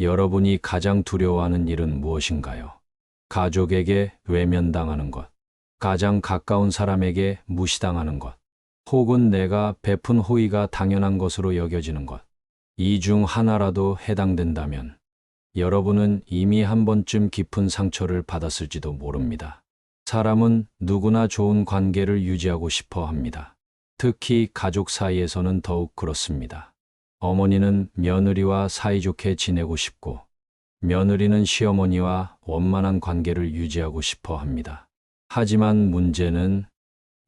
여러분이 가장 두려워하는 일은 무엇인가요? 가족에게 외면당하는 것, 가장 가까운 사람에게 무시당하는 것, 혹은 내가 베푼 호의가 당연한 것으로 여겨지는 것. 이 중 하나라도 해당된다면 여러분은 이미 한 번쯤 깊은 상처를 받았을지도 모릅니다. 사람은 누구나 좋은 관계를 유지하고 싶어 합니다. 특히 가족 사이에서는 더욱 그렇습니다. 어머니는 며느리와 사이좋게 지내고 싶고, 며느리는 시어머니와 원만한 관계를 유지하고 싶어 합니다. 하지만 문제는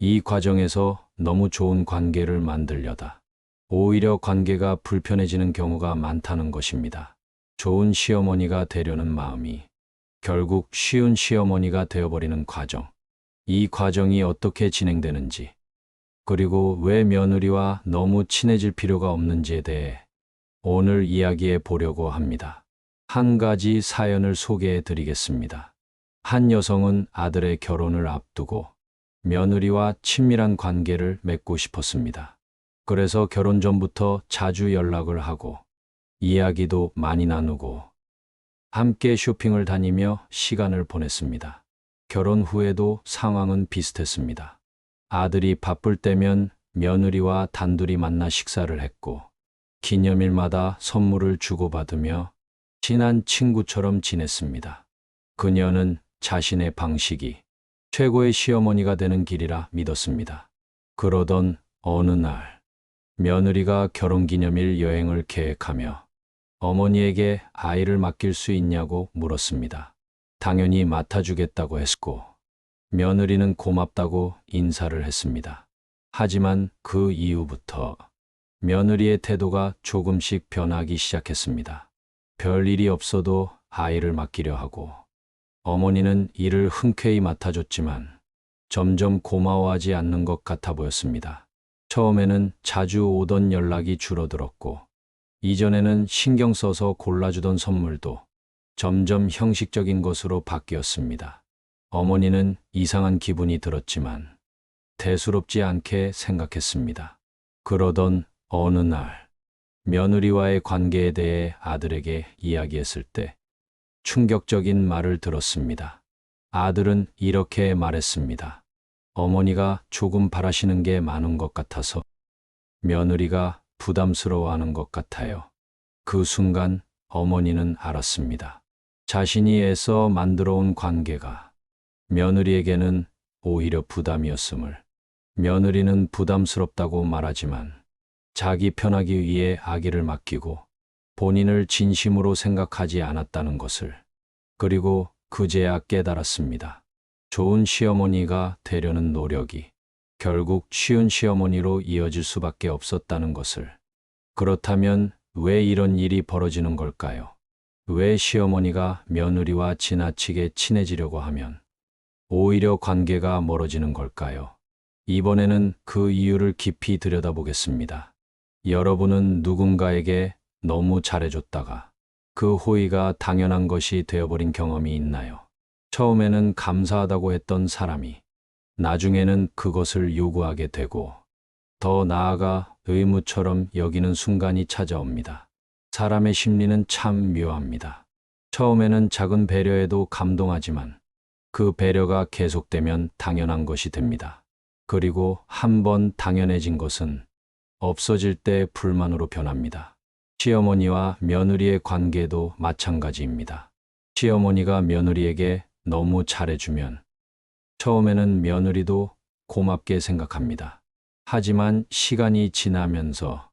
이 과정에서 너무 좋은 관계를 만들려다 오히려 관계가 불편해지는 경우가 많다는 것입니다. 좋은 시어머니가 되려는 마음이 결국 쉬운 시어머니가 되어버리는 과정. 이 과정이 어떻게 진행되는지, 그리고 왜 며느리와 너무 친해질 필요가 없는지에 대해 오늘 이야기해 보려고 합니다. 한 가지 사연을 소개해 드리겠습니다. 한 여성은 아들의 결혼을 앞두고 며느리와 친밀한 관계를 맺고 싶었습니다. 그래서 결혼 전부터 자주 연락을 하고 이야기도 많이 나누고 함께 쇼핑을 다니며 시간을 보냈습니다. 결혼 후에도 상황은 비슷했습니다. 아들이 바쁠 때면 며느리와 단둘이 만나 식사를 했고, 기념일마다 선물을 주고받으며 친한 친구처럼 지냈습니다. 그녀는 자신의 방식이 최고의 시어머니가 되는 길이라 믿었습니다. 그러던 어느 날, 며느리가 결혼기념일 여행을 계획하며 어머니에게 아이를 맡길 수 있냐고 물었습니다. 당연히 맡아주겠다고 했고, 며느리는 고맙다고 인사를 했습니다. 하지만 그 이후부터 며느리의 태도가 조금씩 변하기 시작했습니다. 별 일이 없어도 아이를 맡기려 하고, 어머니는 일을 흔쾌히 맡아줬지만 점점 고마워하지 않는 것 같아 보였습니다. 처음에는 자주 오던 연락이 줄어들었고, 이전에는 신경 써서 골라주던 선물도 점점 형식적인 것으로 바뀌었습니다. 어머니는 이상한 기분이 들었지만 대수롭지 않게 생각했습니다. 그러던 어느 날, 며느리와의 관계에 대해 아들에게 이야기했을 때 충격적인 말을 들었습니다. 아들은 이렇게 말했습니다. 어머니가 조금 바라시는 게 많은 것 같아서 며느리가 부담스러워하는 것 같아요. 그 순간 어머니는 알았습니다. 자신이 애써 만들어온 관계가 며느리에게는 오히려 부담이었음을. 며느리는 부담스럽다고 말하지만 자기 편하기 위해 아기를 맡기고 본인을 진심으로 생각하지 않았다는 것을. 그리고 그제야 깨달았습니다. 좋은 시어머니가 되려는 노력이 결국 쉬운 시어머니로 이어질 수밖에 없었다는 것을. 그렇다면 왜 이런 일이 벌어지는 걸까요? 왜 시어머니가 며느리와 지나치게 친해지려고 하면 오히려 관계가 멀어지는 걸까요? 이번에는 그 이유를 깊이 들여다보겠습니다. 여러분은 누군가에게 너무 잘해줬다가 그 호의가 당연한 것이 되어버린 경험이 있나요? 처음에는 감사하다고 했던 사람이 나중에는 그것을 요구하게 되고, 더 나아가 의무처럼 여기는 순간이 찾아옵니다. 사람의 심리는 참 묘합니다. 처음에는 작은 배려에도 감동하지만 그 배려가 계속되면 당연한 것이 됩니다. 그리고 한번 당연해진 것은 없어질 때 불만으로 변합니다. 시어머니와 며느리의 관계도 마찬가지입니다. 시어머니가 며느리에게 너무 잘해주면 처음에는 며느리도 고맙게 생각합니다. 하지만 시간이 지나면서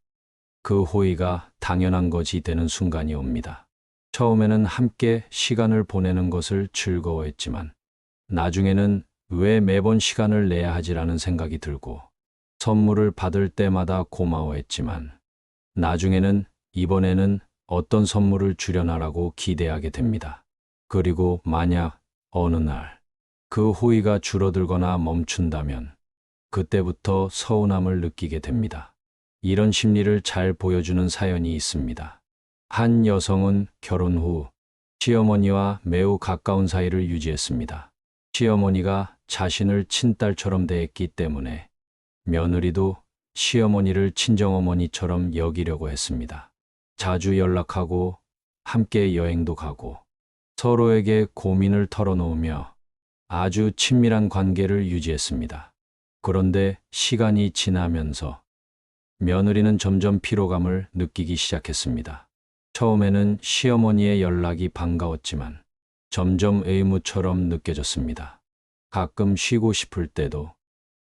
그 호의가 당연한 것이 되는 순간이 옵니다. 처음에는 함께 시간을 보내는 것을 즐거워했지만 나중에는 왜 매번 시간을 내야 하지라는 생각이 들고, 선물을 받을 때마다 고마워했지만 나중에는 이번에는 어떤 선물을 주려나라고 기대하게 됩니다. 그리고 만약 어느 날 그 호의가 줄어들거나 멈춘다면 그때부터 서운함을 느끼게 됩니다. 이런 심리를 잘 보여주는 사연이 있습니다. 한 여성은 결혼 후 시어머니와 매우 가까운 사이를 유지했습니다. 시어머니가 자신을 친딸처럼 대했기 때문에 며느리도 시어머니를 친정어머니처럼 여기려고 했습니다. 자주 연락하고 함께 여행도 가고 서로에게 고민을 털어놓으며 아주 친밀한 관계를 유지했습니다. 그런데 시간이 지나면서 며느리는 점점 피로감을 느끼기 시작했습니다. 처음에는 시어머니의 연락이 반가웠지만 점점 의무처럼 느껴졌습니다. 가끔 쉬고 싶을 때도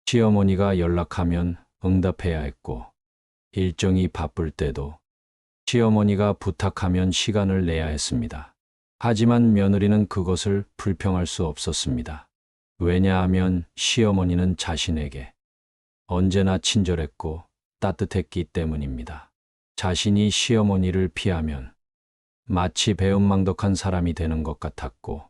시어머니가 연락하면 응답해야 했고, 일정이 바쁠 때도 시어머니가 부탁하면 시간을 내야 했습니다. 하지만 며느리는 그것을 불평할 수 없었습니다. 왜냐하면 시어머니는 자신에게 언제나 친절했고 따뜻했기 때문입니다. 자신이 시어머니를 피하면 마치 배은망덕한 사람이 되는 것 같았고,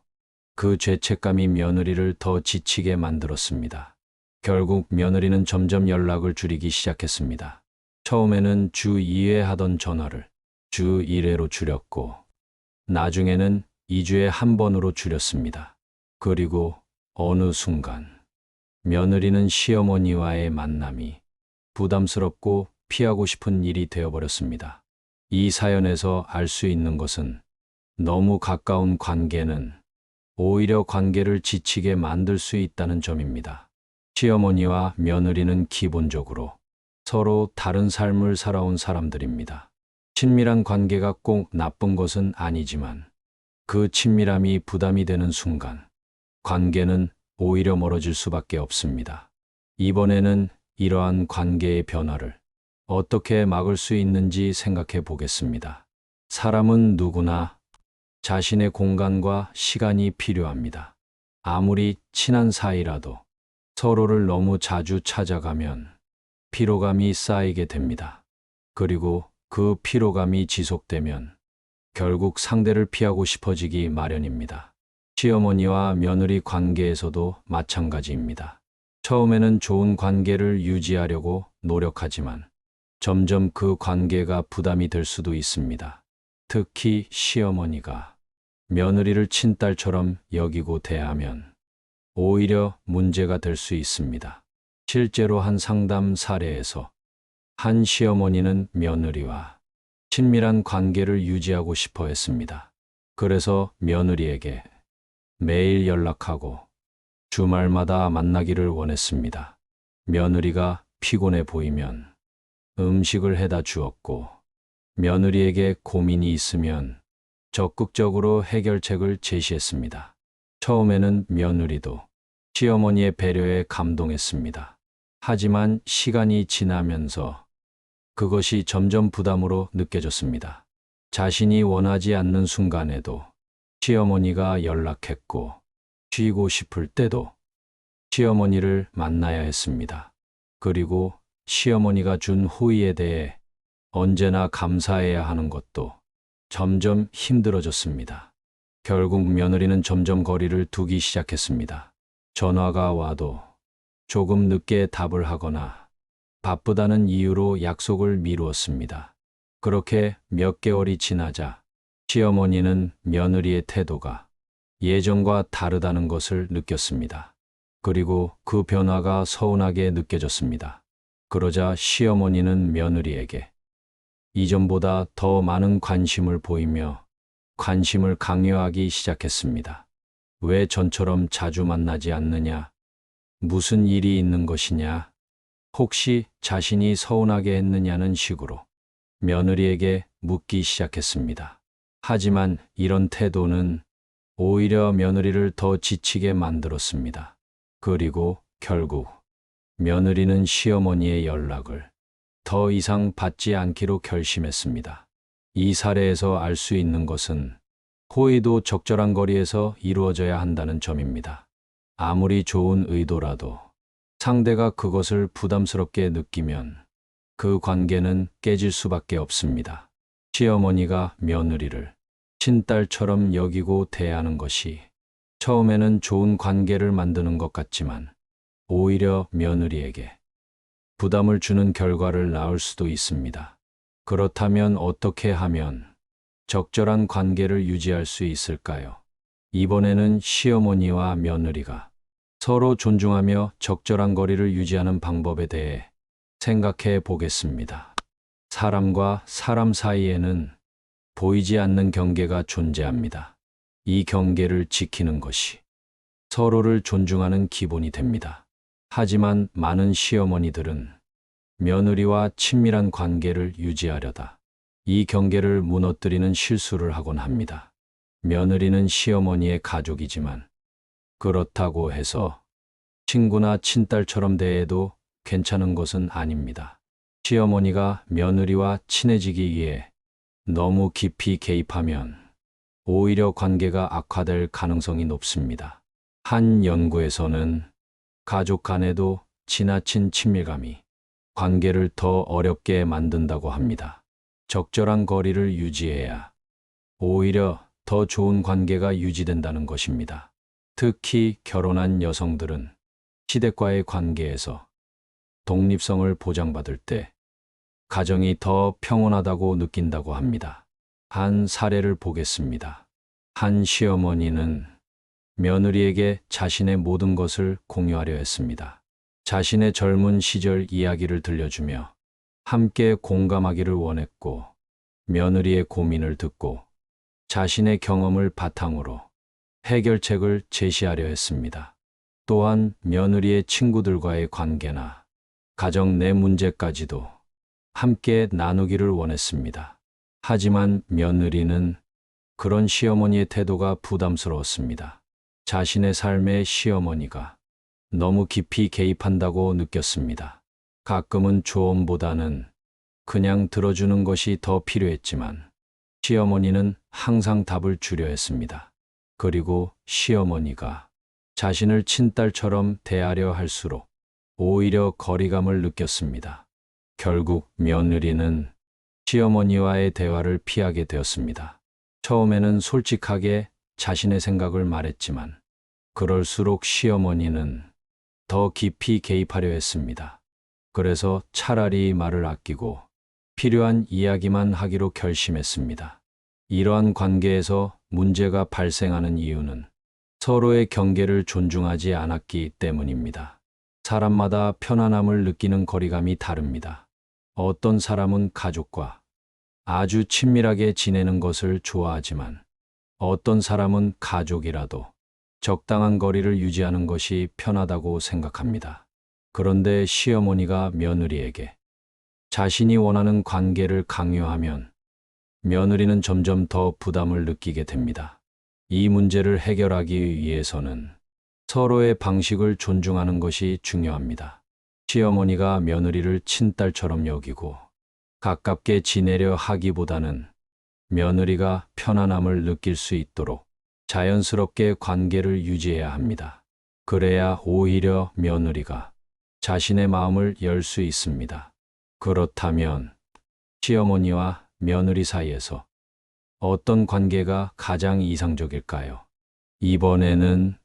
그 죄책감이 며느리를 더 지치게 만들었습니다. 결국 며느리는 점점 연락을 줄이기 시작했습니다. 처음에는 주 2회 하던 전화를 주 1회로 줄였고, 나중에는 2주에 한 번으로 줄였습니다. 그리고 어느 순간 며느리는 시어머니와의 만남이 부담스럽고 피하고 싶은 일이 되어버렸습니다. 이 사연에서 알 수 있는 것은 너무 가까운 관계는 오히려 관계를 지치게 만들 수 있다는 점입니다. 시어머니와 며느리는 기본적으로 서로 다른 삶을 살아온 사람들입니다. 친밀한 관계가 꼭 나쁜 것은 아니지만 그 친밀함이 부담이 되는 순간 관계는 오히려 멀어질 수밖에 없습니다. 이번에는 이러한 관계의 변화를 어떻게 막을 수 있는지 생각해 보겠습니다. 사람은 누구나 자신의 공간과 시간이 필요합니다. 아무리 친한 사이라도 서로를 너무 자주 찾아가면 피로감이 쌓이게 됩니다. 그리고 그 피로감이 지속되면 결국 상대를 피하고 싶어지기 마련입니다. 시어머니와 며느리 관계에서도 마찬가지입니다. 처음에는 좋은 관계를 유지하려고 노력하지만 점점 그 관계가 부담이 될 수도 있습니다. 특히 시어머니가 며느리를 친딸처럼 여기고 대하면 오히려 문제가 될 수 있습니다. 실제로 한 상담 사례에서 한 시어머니는 며느리와 친밀한 관계를 유지하고 싶어 했습니다. 그래서 며느리에게 매일 연락하고 주말마다 만나기를 원했습니다. 며느리가 피곤해 보이면 음식을 해다 주었고, 며느리에게 고민이 있으면 적극적으로 해결책을 제시했습니다. 처음에는 며느리도 시어머니의 배려에 감동했습니다. 하지만 시간이 지나면서 그것이 점점 부담으로 느껴졌습니다. 자신이 원하지 않는 순간에도 시어머니가 연락했고, 쉬고 싶을 때도 시어머니를 만나야 했습니다. 그리고 시어머니가 준 호의에 대해 언제나 감사해야 하는 것도 점점 힘들어졌습니다. 결국 며느리는 점점 거리를 두기 시작했습니다. 전화가 와도 조금 늦게 답을 하거나 바쁘다는 이유로 약속을 미루었습니다. 그렇게 몇 개월이 지나자 시어머니는 며느리의 태도가 예전과 다르다는 것을 느꼈습니다. 그리고 그 변화가 서운하게 느껴졌습니다. 그러자 시어머니는 며느리에게 이전보다 더 많은 관심을 보이며 관심을 강요하기 시작했습니다. 왜 전처럼 자주 만나지 않느냐? 무슨 일이 있는 것이냐? 혹시 자신이 서운하게 했느냐는 식으로 며느리에게 묻기 시작했습니다. 하지만 이런 태도는 오히려 며느리를 더 지치게 만들었습니다. 그리고 결국 며느리는 시어머니의 연락을 더 이상 받지 않기로 결심했습니다. 이 사례에서 알 수 있는 것은 호의도 적절한 거리에서 이루어져야 한다는 점입니다. 아무리 좋은 의도라도 상대가 그것을 부담스럽게 느끼면 그 관계는 깨질 수밖에 없습니다. 시어머니가 며느리를 친딸처럼 여기고 대하는 것이 처음에는 좋은 관계를 만드는 것 같지만 오히려 며느리에게 부담을 주는 결과를 낳을 수도 있습니다. 그렇다면 어떻게 하면 적절한 관계를 유지할 수 있을까요? 이번에는 시어머니와 며느리가 서로 존중하며 적절한 거리를 유지하는 방법에 대해 생각해 보겠습니다. 사람과 사람 사이에는 보이지 않는 경계가 존재합니다. 이 경계를 지키는 것이 서로를 존중하는 기본이 됩니다. 하지만 많은 시어머니들은 며느리와 친밀한 관계를 유지하려다 이 경계를 무너뜨리는 실수를 하곤 합니다. 며느리는 시어머니의 가족이지만 그렇다고 해서 친구나 친딸처럼 대해도 괜찮은 것은 아닙니다. 시어머니가 며느리와 친해지기 위해 너무 깊이 개입하면 오히려 관계가 악화될 가능성이 높습니다. 한 연구에서는 가족 간에도 지나친 친밀감이 관계를 더 어렵게 만든다고 합니다. 적절한 거리를 유지해야 오히려 더 좋은 관계가 유지된다는 것입니다. 특히 결혼한 여성들은 시댁과의 관계에서 독립성을 보장받을 때 가정이 더 평온하다고 느낀다고 합니다. 한 사례를 보겠습니다. 한 시어머니는 며느리에게 자신의 모든 것을 공유하려 했습니다. 자신의 젊은 시절 이야기를 들려주며 함께 공감하기를 원했고, 며느리의 고민을 듣고 자신의 경험을 바탕으로 해결책을 제시하려 했습니다. 또한 며느리의 친구들과의 관계나 가정 내 문제까지도 함께 나누기를 원했습니다. 하지만 며느리는 그런 시어머니의 태도가 부담스러웠습니다. 자신의 삶에 시어머니가 너무 깊이 개입한다고 느꼈습니다. 가끔은 조언보다는 그냥 들어주는 것이 더 필요했지만 시어머니는 항상 답을 주려 했습니다. 그리고 시어머니가 자신을 친딸처럼 대하려 할수록 오히려 거리감을 느꼈습니다. 결국 며느리는 시어머니와의 대화를 피하게 되었습니다. 처음에는 솔직하게 자신의 생각을 말했지만 그럴수록 시어머니는 더 깊이 개입하려 했습니다. 그래서 차라리 말을 아끼고 필요한 이야기만 하기로 결심했습니다. 이러한 관계에서 문제가 발생하는 이유는 서로의 경계를 존중하지 않았기 때문입니다. 사람마다 편안함을 느끼는 거리감이 다릅니다. 어떤 사람은 가족과 아주 친밀하게 지내는 것을 좋아하지만 어떤 사람은 가족이라도 적당한 거리를 유지하는 것이 편하다고 생각합니다. 그런데 시어머니가 며느리에게 자신이 원하는 관계를 강요하면 며느리는 점점 더 부담을 느끼게 됩니다. 이 문제를 해결하기 위해서는 서로의 방식을 존중하는 것이 중요합니다. 시어머니가 며느리를 친딸처럼 여기고 가깝게 지내려 하기보다는 며느리가 편안함을 느낄 수 있도록 자연스럽게 관계를 유지해야 합니다. 그래야 오히려 며느리가 자신의 마음을 열 수 있습니다. 그렇다면 시어머니와 며느리 사이에서 어떤 관계가 가장 이상적일까요? 이번에는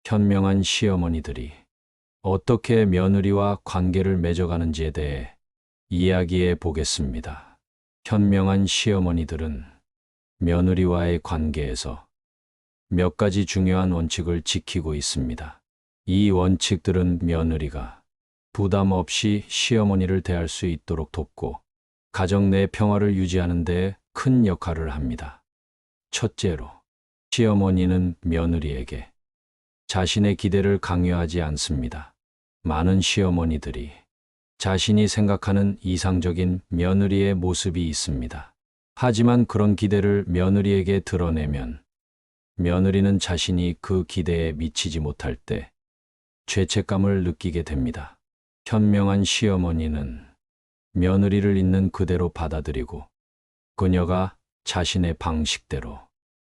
현명한 시어머니들이 어떻게 며느리와 관계를 맺어가는지에 대해 이야기해 보겠습니다. 현명한 시어머니들은 며느리와의 관계에서 몇 가지 중요한 원칙을 지키고 있습니다. 이 원칙들은 며느리가 부담 없이 시어머니를 대할 수 있도록 돕고 가정 내 평화를 유지하는 데 큰 역할을 합니다. 첫째로, 시어머니는 며느리에게 자신의 기대를 강요하지 않습니다. 많은 시어머니들이 자신이 생각하는 이상적인 며느리의 모습이 있습니다. 하지만 그런 기대를 며느리에게 드러내면 며느리는 자신이 그 기대에 미치지 못할 때 죄책감을 느끼게 됩니다. 현명한 시어머니는 며느리를 있는 그대로 받아들이고 그녀가 자신의 방식대로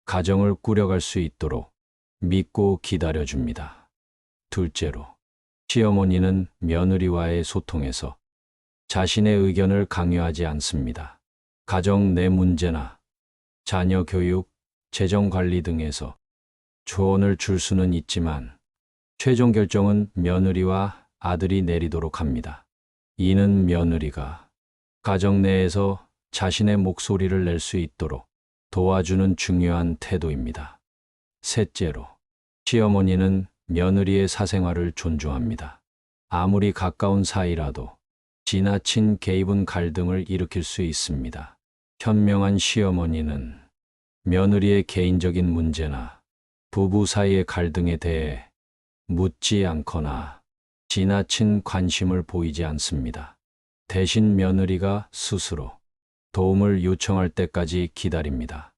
가정을 꾸려갈 수 있도록 믿고 기다려줍니다. 둘째로, 시어머니는 며느리와의 소통에서 자신의 의견을 강요하지 않습니다. 가정 내 문제나 자녀 교육, 재정 관리 등에서 조언을 줄 수는 있지만 최종 결정은 며느리와 아들이 내리도록 합니다. 이는 며느리가 가정 내에서 자신의 목소리를 낼 수 있도록 도와주는 중요한 태도입니다. 셋째로, 시어머니는 며느리의 사생활을 존중합니다. 아무리 가까운 사이라도 지나친 개입은 갈등을 일으킬 수 있습니다. 현명한 시어머니는 며느리의 개인적인 문제나 부부 사이의 갈등에 대해 묻지 않거나 지나친 관심을 보이지 않습니다. 대신 며느리가 스스로 도움을 요청할 때까지 기다립니다.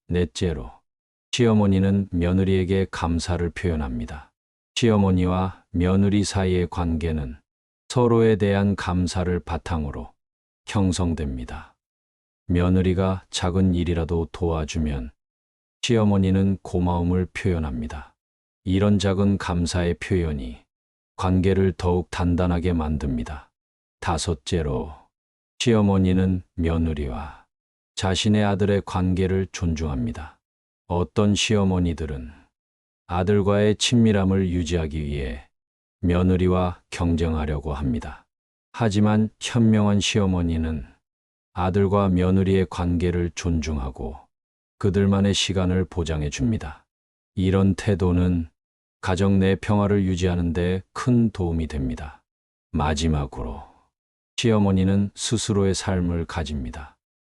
넷째로, 시어머니는 며느리에게 감사를 표현합니다. 시어머니와 며느리 사이의 관계는 서로에 대한 감사를 바탕으로 형성됩니다. 며느리가 작은 일이라도 도와주면 시어머니는 고마움을 표현합니다. 이런 작은 감사의 표현이 관계를 더욱 단단하게 만듭니다. 다섯째로, 시어머니는 며느리와 자신의 아들의 관계를 존중합니다. 어떤 시어머니들은 아들과의 친밀함을 유지하기 위해 며느리와 경쟁하려고 합니다. 하지만 현명한 시어머니는 아들과 며느리의 관계를 존중하고 그들만의 시간을 보장해 줍니다. 이런 태도는 가정 내 평화를 유지하는 데 큰 도움이 됩니다. 마지막으로, 시어머니는 스스로의 삶을 가집니다.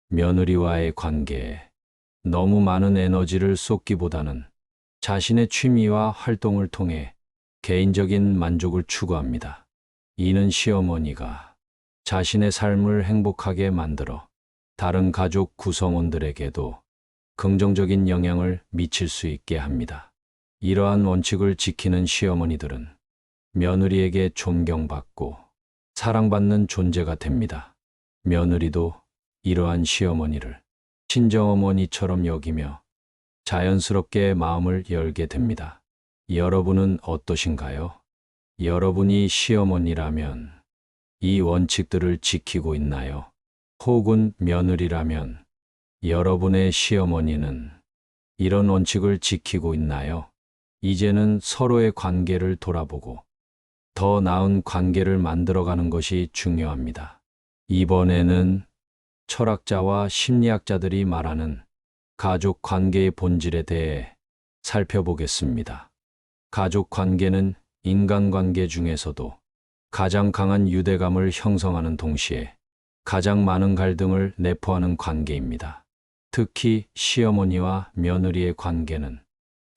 며느리와의 관계에 너무 많은 에너지를 쏟기보다는 자신의 취미와 활동을 통해 개인적인 만족을 추구합니다. 이는 시어머니가 자신의 삶을 행복하게 만들어 다른 가족 구성원들에게도 긍정적인 영향을 미칠 수 있게 합니다. 이러한 원칙을 지키는 시어머니들은 며느리에게 존경받고 사랑받는 존재가 됩니다. 며느리도 이러한 시어머니를 친정어머니처럼 여기며 자연스럽게 마음을 열게 됩니다. 여러분은 어떠신가요? 여러분이 시어머니라면 이 원칙들을 지키고 있나요? 혹은 며느리라면 여러분의 시어머니는 이런 원칙을 지키고 있나요? 이제는 서로의 관계를 돌아보고 더 나은 관계를 만들어가는 것이 중요합니다. 이번에는 철학자와 심리학자들이 말하는 가족 관계의 본질에 대해 살펴보겠습니다. 가족 관계는 인간관계 중에서도 가장 강한 유대감을 형성하는 동시에 가장 많은 갈등을 내포하는 관계입니다. 특히 시어머니와 며느리의 관계는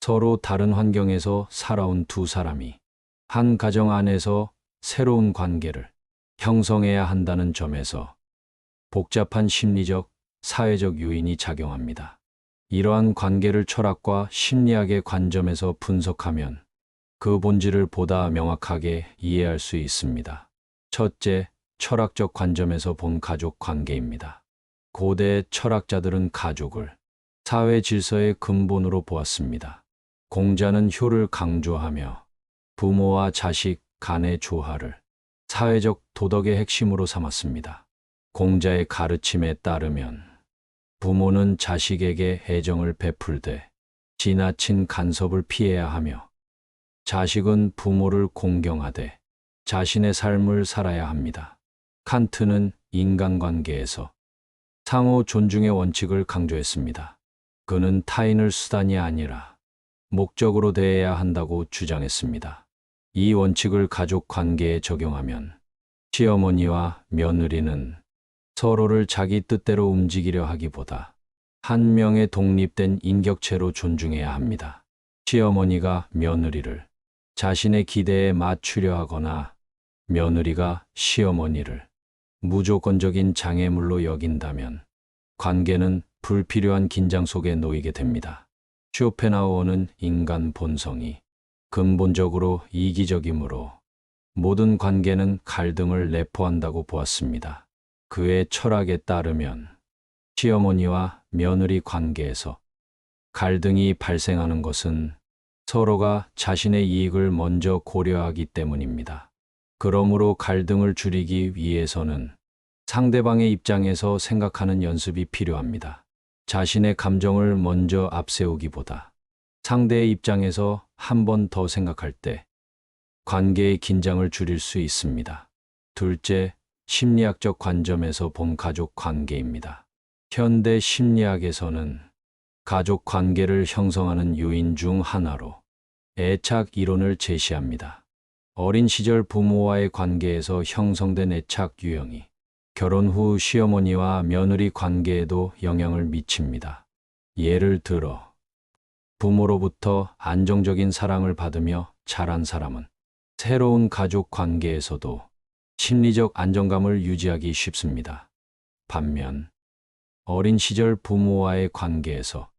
서로 다른 환경에서 살아온 두 사람이 한 가정 안에서 새로운 관계를 형성해야 한다는 점에서 복잡한 심리적, 사회적 요인이 작용합니다. 이러한 관계를 철학과 심리학의 관점에서 분석하면 그 본질을 보다 명확하게 이해할 수 있습니다. 첫째, 철학적 관점에서 본 가족 관계입니다. 고대 철학자들은 가족을 사회 질서의 근본으로 보았습니다. 공자는 효를 강조하며 부모와 자식 간의 조화를 사회적 도덕의 핵심으로 삼았습니다. 공자의 가르침에 따르면 부모는 자식에게 애정을 베풀되 지나친 간섭을 피해야 하며 자식은 부모를 공경하되 자신의 삶을 살아야 합니다. 칸트는 인간관계에서 상호 존중의 원칙을 강조했습니다. 그는 타인을 수단이 아니라 목적으로 대해야 한다고 주장했습니다. 이 원칙을 가족 관계에 적용하면 시어머니와 며느리는 서로를 자기 뜻대로 움직이려 하기보다 한 명의 독립된 인격체로 존중해야 합니다. 시어머니가 며느리를 자신의 기대에 맞추려 하거나 며느리가 시어머니를 무조건적인 장애물로 여긴다면 관계는 불필요한 긴장 속에 놓이게 됩니다. 쇼펜하우어는 인간 본성이 근본적으로 이기적이므로 모든 관계는 갈등을 내포한다고 보았습니다. 그의 철학에 따르면 시어머니와 며느리 관계에서 갈등이 발생하는 것은 서로가 자신의 이익을 먼저 고려하기 때문입니다. 그러므로 갈등을 줄이기 위해서는 상대방의 입장에서 생각하는 연습이 필요합니다. 자신의 감정을 먼저 앞세우기보다 상대의 입장에서 한 번 더 생각할 때 관계의 긴장을 줄일 수 있습니다. 둘째, 심리학적 관점에서 본 가족 관계입니다. 현대 심리학에서는 가족 관계를 형성하는 요인 중 하나로 애착 이론을 제시합니다. 어린 시절 부모와의 관계에서 형성된 애착 유형이 결혼 후 시어머니와 며느리 관계에도 영향을 미칩니다. 예를 들어 부모로부터 안정적인 사랑을 받으며 자란 사람은 새로운 가족 관계에서도 심리적 안정감을 유지하기 쉽습니다. 반면 어린 시절 부모와의 관계에서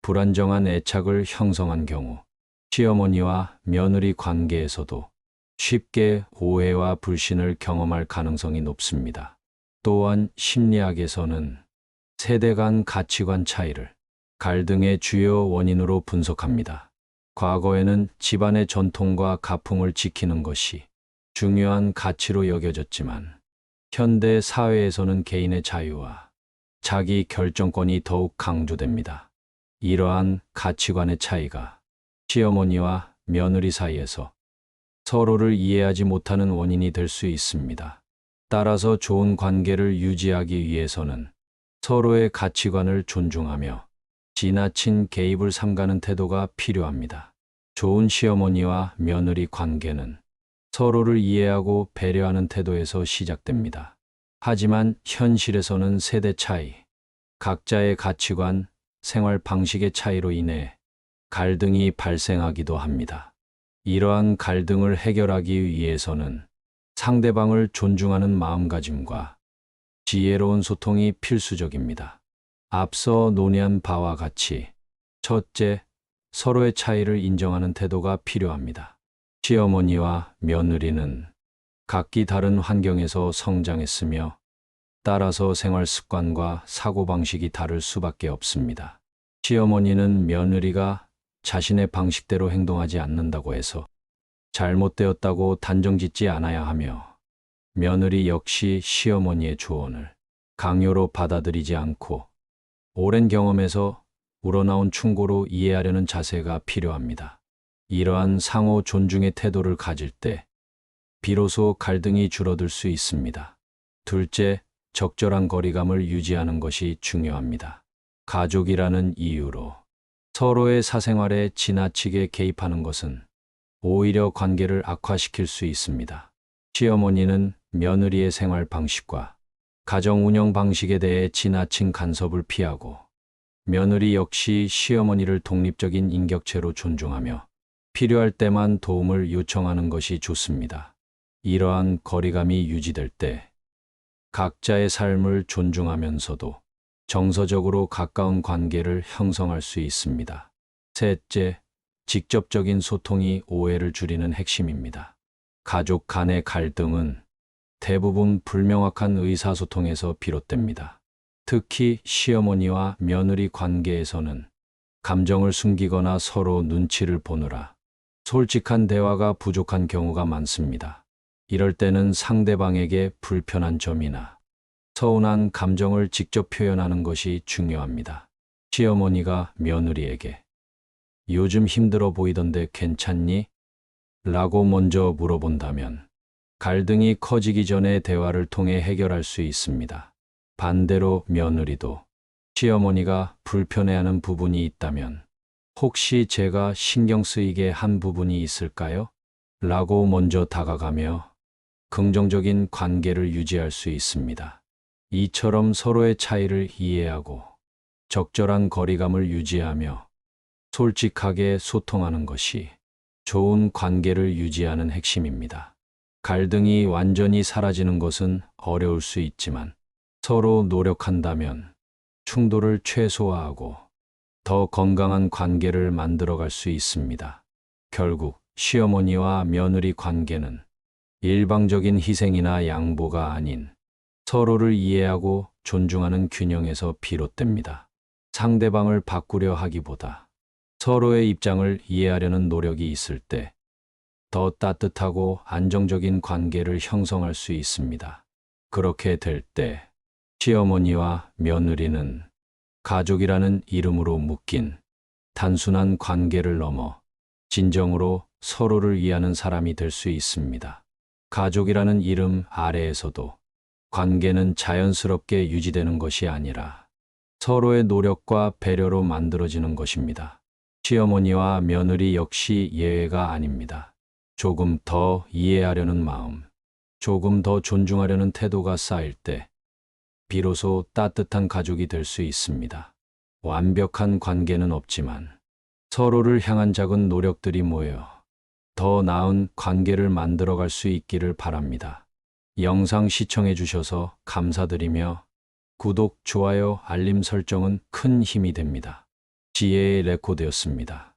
불안정한 애착을 형성한 경우 시어머니와 며느리 관계에서도 쉽게 오해와 불신을 경험할 가능성이 높습니다. 또한 심리학에서는 세대 간 가치관 차이를 갈등의 주요 원인으로 분석합니다. 과거에는 집안의 전통과 가풍을 지키는 것이 중요한 가치로 여겨졌지만 현대 사회에서는 개인의 자유와 자기 결정권이 더욱 강조됩니다. 이러한 가치관의 차이가 시어머니와 며느리 사이에서 서로를 이해하지 못하는 원인이 될 수 있습니다. 따라서 좋은 관계를 유지하기 위해서는 서로의 가치관을 존중하며 지나친 개입을 삼가는 태도가 필요합니다. 좋은 시어머니와 며느리 관계는 서로를 이해하고 배려하는 태도에서 시작됩니다. 하지만 현실에서는 세대 차이, 각자의 가치관, 생활 방식의 차이로 인해 갈등이 발생하기도 합니다. 이러한 갈등을 해결하기 위해서는 상대방을 존중하는 마음가짐과 지혜로운 소통이 필수적입니다. 앞서 논의한 바와 같이 첫째, 서로의 차이를 인정하는 태도가 필요합니다. 시어머니와 며느리는 각기 다른 환경에서 성장했으며 따라서 생활 습관과 사고방식이 다를 수밖에 없습니다. 시어머니는 며느리가 자신의 방식대로 행동하지 않는다고 해서 잘못되었다고 단정짓지 않아야 하며 며느리 역시 시어머니의 조언을 강요로 받아들이지 않고 오랜 경험에서 우러나온 충고로 이해하려는 자세가 필요합니다. 이러한 상호 존중의 태도를 가질 때 비로소 갈등이 줄어들 수 있습니다. 둘째, 적절한 거리감을 유지하는 것이 중요합니다. 가족이라는 이유로 서로의 사생활에 지나치게 개입하는 것은 오히려 관계를 악화시킬 수 있습니다. 시어머니는 며느리의 생활 방식과 가정 운영 방식에 대해 지나친 간섭을 피하고 며느리 역시 시어머니를 독립적인 인격체로 존중하며 필요할 때만 도움을 요청하는 것이 좋습니다. 이러한 거리감이 유지될 때 각자의 삶을 존중하면서도 정서적으로 가까운 관계를 형성할 수 있습니다. 셋째, 직접적인 소통이 오해를 줄이는 핵심입니다. 가족 간의 갈등은 대부분 불명확한 의사소통에서 비롯됩니다. 특히 시어머니와 며느리 관계에서는 감정을 숨기거나 서로 눈치를 보느라 솔직한 대화가 부족한 경우가 많습니다. 이럴 때는 상대방에게 불편한 점이나 서운한 감정을 직접 표현하는 것이 중요합니다. 시어머니가 며느리에게 요즘 힘들어 보이던데 괜찮니? 라고 먼저 물어본다면 갈등이 커지기 전에 대화를 통해 해결할 수 있습니다. 반대로 며느리도 시어머니가 불편해하는 부분이 있다면 혹시 제가 신경 쓰이게 한 부분이 있을까요? 라고 먼저 다가가며 긍정적인 관계를 유지할 수 있습니다. 이처럼 서로의 차이를 이해하고 적절한 거리감을 유지하며 솔직하게 소통하는 것이 좋은 관계를 유지하는 핵심입니다. 갈등이 완전히 사라지는 것은 어려울 수 있지만 서로 노력한다면 충돌을 최소화하고 더 건강한 관계를 만들어갈 수 있습니다. 결국 시어머니와 며느리 관계는 일방적인 희생이나 양보가 아닌 서로를 이해하고 존중하는 균형에서 비롯됩니다. 상대방을 바꾸려 하기보다 서로의 입장을 이해하려는 노력이 있을 때 더 따뜻하고 안정적인 관계를 형성할 수 있습니다. 그렇게 될 때 시어머니와 며느리는 가족이라는 이름으로 묶인 단순한 관계를 넘어 진정으로 서로를 이해하는 사람이 될 수 있습니다. 가족이라는 이름 아래에서도 관계는 자연스럽게 유지되는 것이 아니라 서로의 노력과 배려로 만들어지는 것입니다. 시어머니와 며느리 역시 예외가 아닙니다. 조금 더 이해하려는 마음, 조금 더 존중하려는 태도가 쌓일 때 비로소 따뜻한 가족이 될 수 있습니다. 완벽한 관계는 없지만 서로를 향한 작은 노력들이 모여 더 나은 관계를 만들어갈 수 있기를 바랍니다. 영상 시청해 주셔서 감사드리며 구독, 좋아요, 알림 설정은 큰 힘이 됩니다. 지혜의 레코드였습니다.